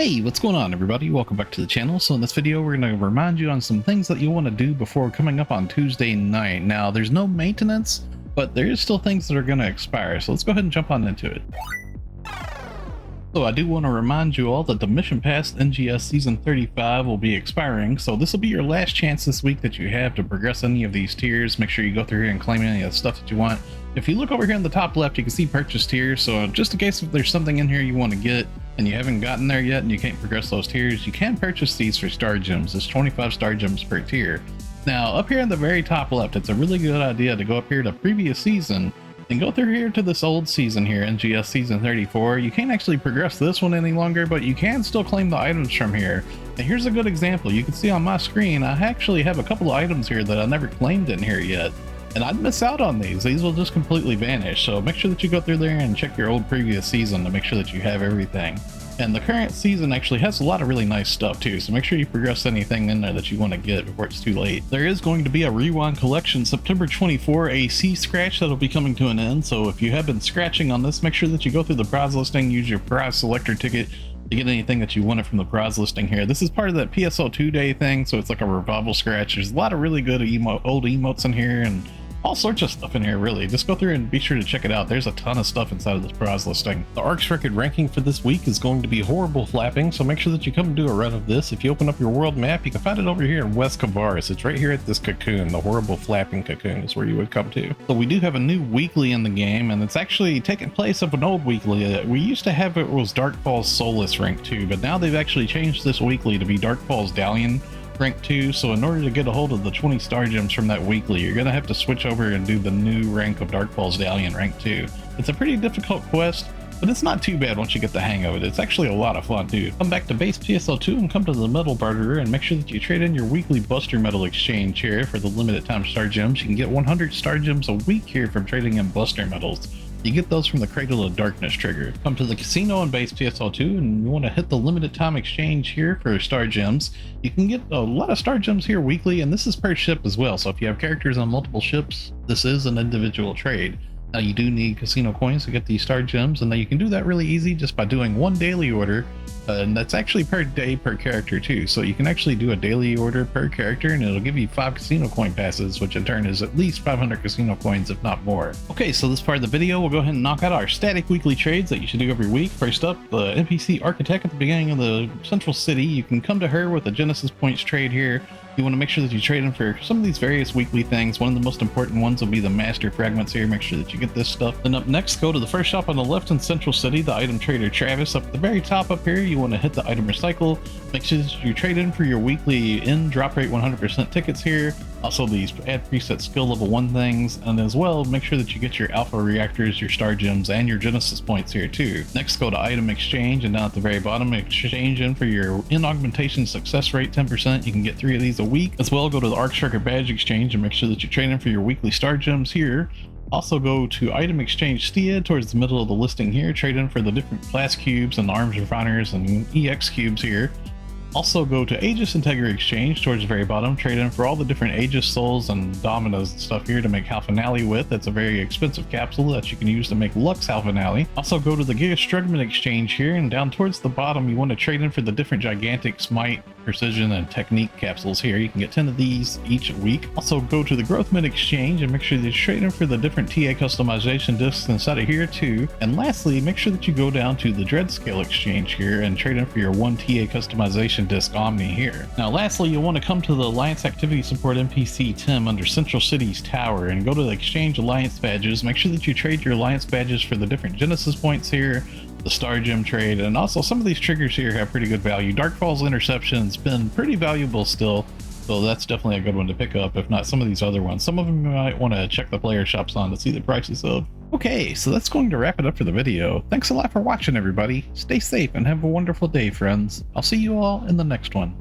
Hey, what's going on everybody? Welcome back to the channel. So in this video, we're going to remind you on some things that you want to do before coming up on Tuesday night. Now, there's no maintenance, but there is still things that are going to expire. So let's go ahead and jump on into it. So I do want to remind you all that the Mission Pass NGS Season 35 will be expiring. So this will be your last chance this week that you have to progress any of these tiers. Make sure you go through here and claim any of the stuff that you want. If you look over here in the top left, you can see purchase tiers. So just in case if there's something in here you want to get and you haven't gotten there yet and you can't progress those tiers, you can purchase these for star gems. It's 25 star gems per tier. Now up here in the very top left, it's a really good idea to go up here to previous season and go through here to this old season here, NGS Season 34. You can't actually progress this one any longer, but you can still claim the items from here. And here's a good example. You can see on my screen, I actually have a couple of items here that I never claimed in here yet. And I'd miss out on these. These will just completely vanish. So make sure that you go through there and check your old previous season to make sure that you have everything. And the current season actually has a lot of really nice stuff too, so make sure you progress anything in there that you want to get before it's too late. There is going to be a Rewind Collection September 24 AC scratch that'll be coming to an end, so if you have been scratching on this, make sure that you go through the prize listing, use your prize selector ticket to get anything that you wanted from the prize listing here. This is part of that PSO2 day thing, so it's like a revival scratch. There's a lot of really good old emotes in here and all sorts of stuff in here, really. Just go through and be sure to check it out. There's a ton of stuff inside of this prize listing. The Arks record ranking for this week is going to be horrible flapping, so make sure that you come and do a run of this. If you open up your world map, you can find it over here in West Kavaris. It's right here at this cocoon. The horrible flapping cocoon is where you would come to. So we do have a new weekly in the game, and it's actually taking place of an old weekly. We used to have it was Dark Falls Solus rank 2, but now they've actually changed this weekly to be Dark Falls Dalian rank 2. So in order to get a hold of the 20 star gems from that weekly, you're gonna have to switch over and do the new rank of Dark Falls Dalian rank 2. It's a pretty difficult quest, but it's not too bad once you get the hang of it. It's actually a lot of fun too. Come back to base PSO2 and come to the metal barterer and make sure that you trade in your weekly Buster Metal exchange here for the limited time star gems. You can get 100 star gems a week here from trading in Buster Metals. You get those from the Cradle of Darkness trigger. Come to the casino and base PSO2 and you want to hit the limited time exchange here for star gems. You can get a lot of star gems here weekly, and this is per ship as well. So if you have characters on multiple ships, this is an individual trade. Now you do need casino coins to get these star gems, and then you can do that really easy just by doing one daily order. And that's actually per day per character too. So you can actually do a daily order per character and it'll give you 5 casino coin passes, which in turn is at least 500 casino coins, if not more. Okay, so this part of the video, we'll go ahead and knock out our static weekly trades that you should do every week. First up, the NPC Architect at the beginning of the central city. You can come to her with a Genesis points trade here. You want to make sure that you trade in for some of these various weekly things. One of the most important ones will be the master fragments here. Make sure that you get this stuff. Then up next, go to the first shop on the left in Central City, the item trader Travis. Up at the very top up here, you want to hit the item recycle. Make sure that you trade in for your weekly in drop rate 100% tickets here. Also these add preset skill level 1 things, and as well make sure that you get your alpha reactors, your star gems, and your Genesis points here too. Next, go to item exchange, and down at the very bottom, exchange in for your in augmentation success rate 10%. You can get 3 of these a week. As well, go to the Arks record badge exchange and make sure that you trade in for your weekly star gems here. Also go to item exchange Stead towards the middle of the listing here. Trade in for the different class cubes and arms refiners and EX cubes here. Also go to Aegis Integra Exchange towards the very bottom. Trade in for all the different Aegis souls and Dominos and stuff here to make Halfinale with. That's a very expensive capsule that you can use to make Lux Halfinale. Also go to the Giga Strugman Exchange here, and down towards the bottom you want to trade in for the different Gigantic, Smite, Precision, and Technique capsules here. You can get 10 of these each week. Also go to the Growth Mid Exchange and make sure that you trade in for the different TA customization discs inside of here too. And lastly, make sure that you go down to the Dread Scale Exchange here and trade in for your 1 TA customization disc Omni here. Now lastly, you'll want to come to the Alliance Activity Support NPC Tim under Central City's Tower and go to the Exchange Alliance badges. Make sure that you trade your Alliance badges for the different Genesis points here, the Star Gem trade, and also some of these triggers here have pretty good value. Dark Falls Interception's been pretty valuable still, so that's definitely a good one to pick up, if not some of these other ones. Some of them you might want to check the player shops on to see the prices of. Okay, so that's going to wrap it up for the video. Thanks a lot for watching, everybody. Stay safe and have a wonderful day, friends. I'll see you all in the next one.